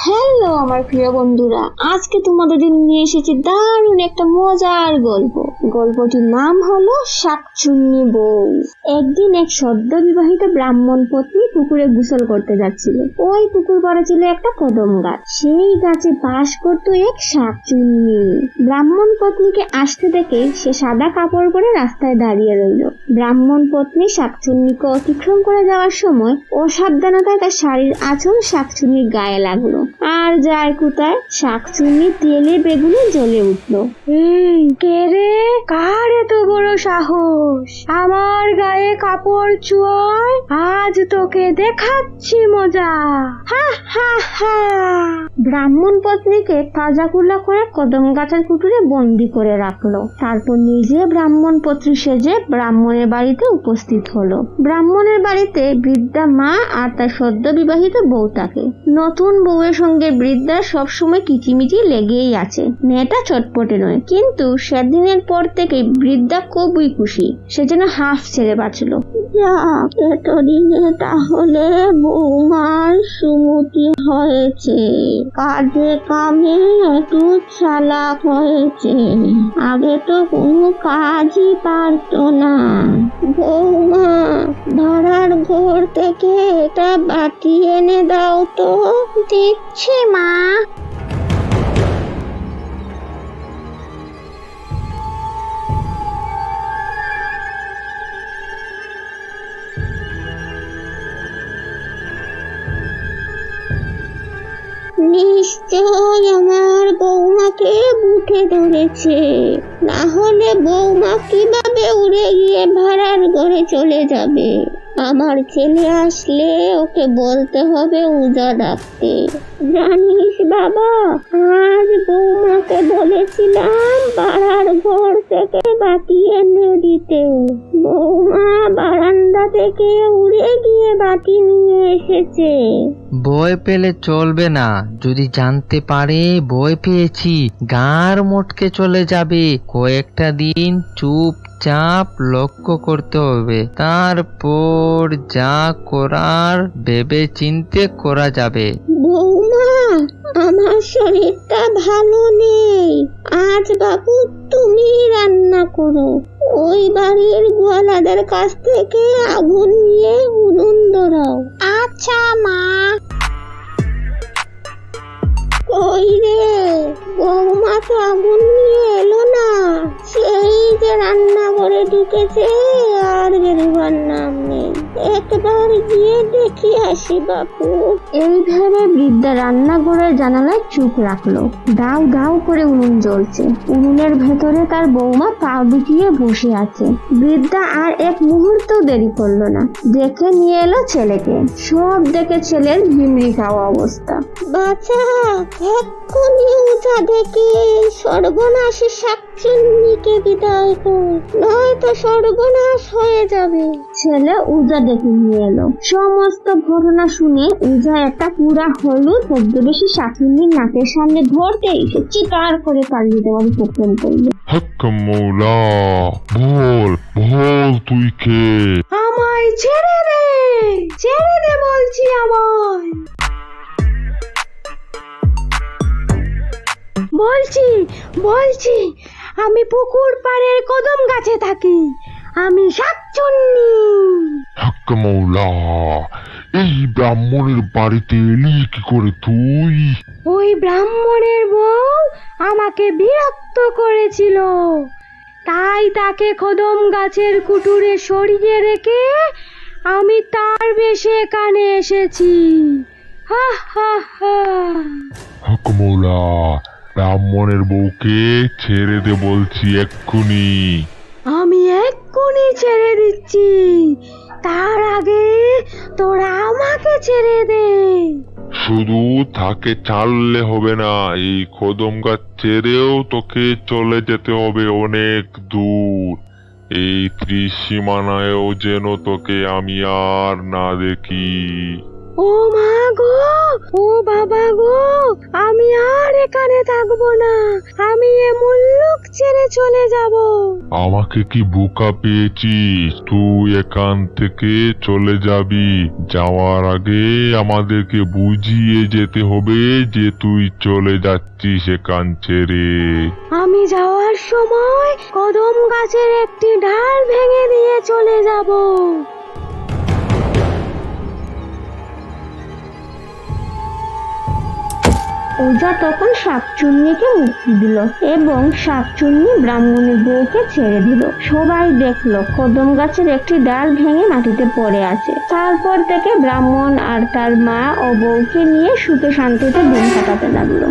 Hello আমার প্রিয় বন্ধুরা, আজকে তোমাদের জন্য নিয়ে এসেছি দারুণ একটা মজার গল্প। গল্পটির নাম হলো শাকচুন্নি বউ। একদিন এক সদ্য বিবাহিত ব্রাহ্মণ পত্নী পুকুরে গোসল করতে যাচ্ছিল। ওই পুকুর পাড়ে ছিল একটা কদম গাছ, সেই গাছে বাস করত এক শাকচুন্নি। ব্রাহ্মণ পত্নীকে আসতে দেখে সে সাদা কাপড় পরে রাস্তায় দাঁড়িয়ে রইল। ব্রাহ্মণ পত্নী শাকচুন্নিকে অতিক্রম করে যাওয়ার সময় অসাবধানতায় তার শাড়ির আঁচল শাকচুন্নির গায়ে লাগলো, আর যায় কোথায় শাকচুন্নি তেলে বেগুনে জ্বলে উঠলো। কে রে? কার এত বড় সাহস আমার গায়ে কাপড় চুয়ায়? আজ তোকে দেখাচ্ছি মজা। হা হা হা। ব্রাহ্মণ পত্নীকে তাজা কুলা করে কদম গাছের কুটুরে বন্দি করে রাখলো। তারপর নিজে ব্রাহ্মণ পত্নী সেজে ব্রাহ্মণের বাড়িতে উপস্থিত হলো। ব্রাহ্মণের বাড়িতে বৃদ্ধা মা আর তার সদ্য বিবাহিত বউ থাকে। নতুন বউয়ের সঙ্গে বৃদ্ধার সবসময় কিচিমিচি লেগেই আছে। মেয়েটা চটপটে নয়, কিন্তু সেদিনের পর থেকে বৃদ্ধা খুবই খুশি। সে যেন হাফ ছেড়ে বাঁচল। যাক, এতদিনে তাহলে বৌমার সুমতি হয়েছে, কাজে কামে একটু চালাক হয়েছে। আগে তো কোনো কাজই পারতো না। বৌমা, ভাড়ার ঘর থেকে এটা বাটি এনে দাও তো। দিচ্ছি মা। নিশ্চয় আমার বৌমাকে বুঝে ধরেছে, না হলে বৌমা কিভাবে উড়ে গিয়ে ভাড়ার ঘরে চলে যাবে? আমার ছেলে আসলে ওকে বলতে হবে উজা ডাকতে। জানিস বাবা, আজ বৌমাকে বলেছিলাম ভাড়ার ঘর থেকে বাটি এনে দিতে। বৌমা বারান্দা থেকে উড়ে গিয়ে বাটি নিয়ে এসেছে। ভয় পেলে চলবে না, যদি জানতে পারে ভয় পেয়েছি গাঁর মোটকে চলে যাবে। কয়েকটা দিন চুপচাপ লক্ষ্য করতে হবে, তারপর যা করার ভেবে চিন্তে করা যাবে। বৌমা, আমার শরীরটা ভালো নেই, আজ বাবু তুমি রান্না করো। ওই বাড়ির গোয়ালাদের কাছ থেকে আগুন নিয়ে উনুন ধরাও। আচ্ছা মা। কই রে, বৌমা তো আগুন নিয়ে এলো না। সেই যে রান্না করে ঢুকেছে আর বেরোবার নাম নেই। একবার গিয়ে দেখি আসি বাপু। এই ভেবে বৃদ্ধা রান্নাঘরের জানালায় চুপ রাখলো। দাউ দাউ করে উনুন জ্বলছে। উনুনের ভেতরে তার বৌমা পা দুটিয়ে বসে আছে। বৃদ্ধা আর এক মুহূর্ত দেরি করলো না, দেখে নিয়ে এলো ছেলেকে। সব দেখে ছেলের ভিমড়ি খাওয়া অবস্থা। বাচ্চা, এক্ষুনি উঠা দেখে সর্বনাশী শাকচুন্নিকে বিদায় কর, নয়তো সর্বনাশ হয়ে যাবে। ছেলে উজা দেখে নিয়ে এলো। সমস্ত ঘটনা শুনে উজা একটা পুরা হলুদ ছদ্মবেশী শাকচুন্নির নাকের সামনে ধরতেই সে চিৎকার করে পালিয়ে দেওয়ার উপক্রম করলো। হক মৌলা, বল বল তুই কে? আমায় ছেড়ে দে, ছেড়ে দে বলছি আমায়। বলছি আমি পুকুর পাড়ের কদম গাছে থাকি, আমি শাকচুন্নি। হক মৌলা, এই ব্রাহ্মণের বাড়িতে এলি কি করে তুই? ওই ব্রাহ্মণের বউ আমাকে বিরক্ত করেছিল, তাই তাকে কদম গাছের কুটুরে সরিয়ে রেখে আমি তার বেশে এখানে এসেছি। হা হা হা। হক মৌলা, ব্রাহ্মণের বউকে ছেড়ে দে বলছি এক্ষুনি। আমি এক্ষুনি ছেড়ে দিচ্ছি, তার আগে তোরা আমাকে ছেড়ে দে। শুধু তাকে ছাড়লে হবে না, এই কদম গাছ ছেড়েও তোকে চলে যেতে হবে অনেক দূর। এই ত্রিসীমানায়ও যেন তোকে আমি আর না দেখি। ও মা গো, ও বাবা গো, আমি আর এখানে থাকবো না। আমি এ মুল্লুক ছেড়ে চলে যাব। আমাকে কি বোকা পেয়েছিস? তুই এখান থেকে চলে যাবি। যাওয়ার আগে আমাদেরকে বুঝিয়ে যেতে হবে যে তুই চলে যাচ্ছিস এখান ছেড়ে। আমি যাওয়ার সময় কদম গাছের একটি ডাল ভেঙে দিয়ে চলে যাব। ওঝা তখন শাকচুন্নিকে মুক্তি দিল এবং শাকচুন্নি ব্রাহ্মণের বউকে ছেড়ে দিল। সবাই দেখলো কদম গাছের একটি ডাল ভেঙে মাটিতে পড়ে আছে। তারপর থেকে ব্রাহ্মণ আর তার মা ও বউকে নিয়ে সুখে শান্তিতে দিন কাটাতে লাগলো।